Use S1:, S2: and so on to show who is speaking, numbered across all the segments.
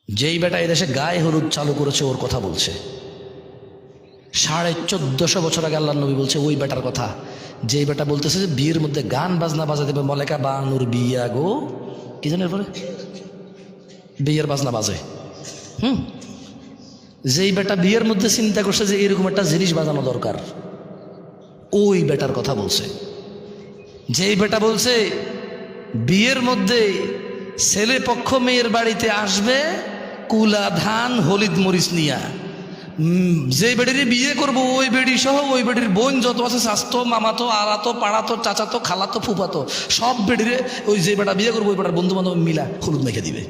S1: যেই বেটা এদেশে গায়ে হলুদ চালু করেছে ওর কথা বলছে। 1450 বছর আগে আল্লাহ নবী বলছে ওই বেটার কথা, যেই বেটা বলতেছে যে বিয়ের মধ্যে গান বাজনা বাজা দেবে, মলেকা বানুর বিয়া গো কি জানি এরপরে বিয়ের বাজনা বাজে। যেই বেটা বিয়ের মধ্যে চিন্তা করছে যে এরকম একটা জিনিস বাজানো দরকার, ওই বেটার কথা বলছে। যেই বেটা বলছে বিয়ের মধ্যে ছেলে পক্ষ মেয়ের বাড়িতে আসবে কুলা ধান হলিদ মরিচ নিয়া, যে বেড়ির বিয়ে করবো ওই বেড়ি সহ ওই বেড়ির বোন যত আছে স্বাস্থ্য মামাতো আলাতো পাড়াতো চাচাতো খালাতো ফুফাতো সব বেড়িরে ওই যে বেটা বিয়ে করবো ওই বেটার বন্ধু বান্ধব মিলা হলুদ মেখে দিবে।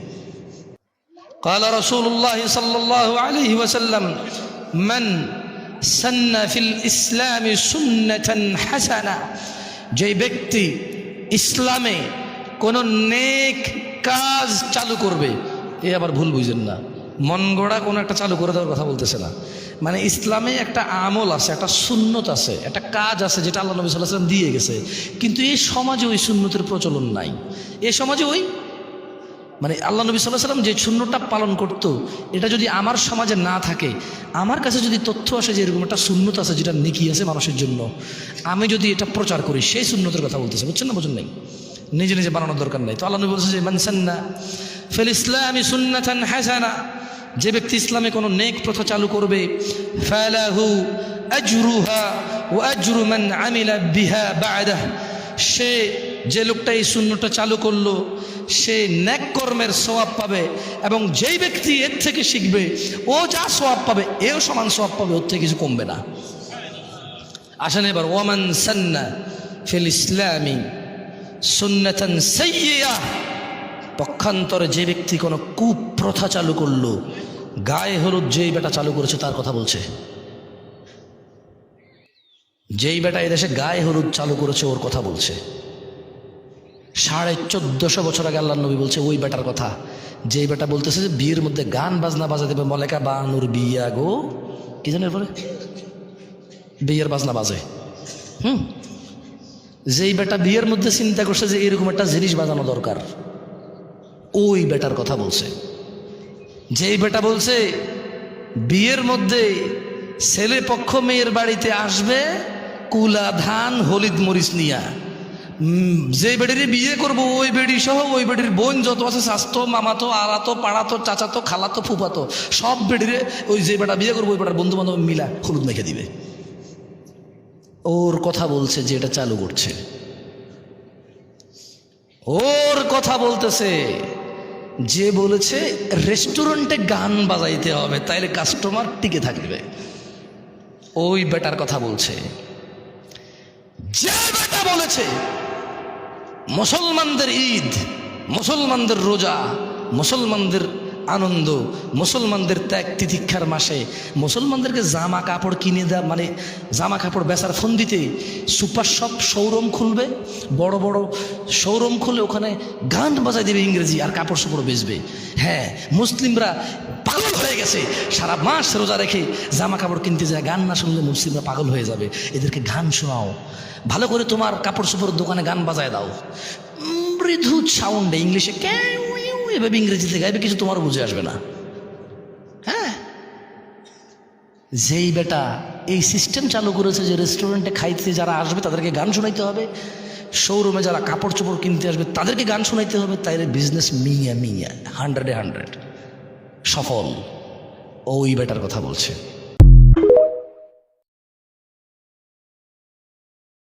S1: قال رسول الله صلى الله عليه وسلم من سن في الإسلام سنة حسنة, যে ব্যক্তি ইসলামে কোন নেক কাজ চালু করবে, এ আবার ভুল বুঝেন না, মন গড়া কোনো একটা চালু করে দেওয়ার কথা বলতেছে না। মানে ইসলামে একটা আমল আছে, একটা সুন্নত আছে, একটা কাজ আছে যেটা আল্লাহ নবী সাল্লাল্লাহু আলাইহি ওয়াসাল্লাম দিয়ে গেছে, কিন্তু এই সমাজে ওই সুন্নতের প্রচলন নাই। এই সমাজে ওই মানে আল্লাহ নবী সাল্লাল্লাহু আলাইহি ওয়াসাল্লাম যে সুন্নতটা পালন করত, এটা যদি আমার সমাজে না থাকে, আমার কাছে যদি তথ্য আসে যে এরকম একটা সুন্নত আছে যেটা নেকি আছে মানুষের জন্য, আমি যদি এটা প্রচার করি, সেই সুন্নতের কথা বলতেছে, বুঝছেন না? বুঝুন নাই, নিজে নিজে বানানোর দরকার নাই। তো আল্লাহ নবী বলছে যে মান সান্না ফিল ইসলামি সুন্নাতান হাসানা, যে ব্যক্তি ইসলামে কোনো নেক প্রথা চালু করবে, ফালাহু আজরুহা ওয়া আজরু মান আমিলা বিহা বা'দাহ, সে যে লোকটা এই সুন্নতটা চালু করলো সে নেক কর্মের সওয়াব পাবে, এবং যেই ব্যক্তি এর থেকে শিখবে ও যা সওয়াব পাবে এও সমান সওয়াব পাবে, ওর থেকে কিছু কমবে না। আসেন এবার ওয়ামান সান্না ফিল ইসলামি সুন্নাতান সাইয়্যিআহ, পক্ষান্তরে যে ব্যক্তি কোনো কুপ্রথা চালু করলো, গায়ে হলুদ যেই বেটা চালু করেছে তার কথা বলছে। যেই বেটা এদেশে গায়ে হলুদ চালু করেছে ওর কথা বলছে। 1450 বছর আগে আল্লাহ নবী বলছে ওই বেটার কথা, যেই বেটা বলতেছে যে বিয়ের মধ্যে গান বাজনা বাজা দেবে, মলেকা বানুর বিয়া গো কি জানি এরপরে বিয়ের বাজনা বাজে। যেই বেটা বিয়ের মধ্যে চিন্তা করছে যে এরকম একটা জিনিস বাজানো দরকার, ওই বেটার কথা বলছে। যেই বেটা বলছে বিয়ের মধ্যে ছেলে পক্ষ মেয়ের বাড়িতে আসবে কুলা ধান হলিদ মরিচ নিয়া, যে বেড়ির বিয়ে করবো ওই বেড়ি সহ ওই বেড়ির বোন যত আছে স্বাস্থ্য মামাতো আলাতো পাড়াতো চাচাতো খালাতো ফুফাতো সব বেড়িরে ওই যে বেটা বিয়ে করবো ওই বেটার বন্ধু বান্ধব মিলা হলুদ মেখে দিবে। ওর কথা বলছে যে এটা চালু করছে, ওর কথা বলতেছে যে বলেছে রেস্টুরেন্টে গান বাজাইতে হবে তাইলে কাস্টমার টিকে থাকবে, ওই বেটার কথা বলছে। যে বেটা বলেছে মুসলমানদের ঈদ, মুসলমানদের রোজা, মুসলমানদের আনন্দ, মুসলমানদের ত্যাগ তিতিক্ষার মাসে মুসলমানদেরকে জামা কাপড় কিনে দেওয়া, মানে জামা কাপড় বেচার ফন্দিতে সুপার শপ শোরুম খুলবে, বড় বড় শোরুম খুলে ওখানে গান বাজাই দেবে ইংরেজি আর কাপড় চোপড় বেচবে। হ্যাঁ, মুসলিমরা পাগল হয়ে গেছে, সারা মাস রোজা রেখে জামা কাপড় কিনতে যায়, গান না শুনলে মুসলিমরা পাগল হয়ে যাবে, এদেরকে গান শোনাও, ভালো করে তোমার কাপড় চোপড়ের দোকানে গান বাজায় দাও, মৃদু সাউন্ডে ইংলিশে এভাবে ইংরেজিতে গাইবে, কিছু তোমার বুঝে আসবে না। হ্যাঁ, যেই বেটা এই সিস্টেম চালু করেছে যে রেস্টুরেন্টে খাইতে যারা আসবে তাদেরকে গান শোনাইতে হবে, শোরুমে যারা কাপড় চোপড় কিনতে আসবে তাদেরকে গান শোনাইতে হবে, তাইলে বিজনেস মিয়া 100-এ 100 সফল, ওই বেটার কথা বলছে।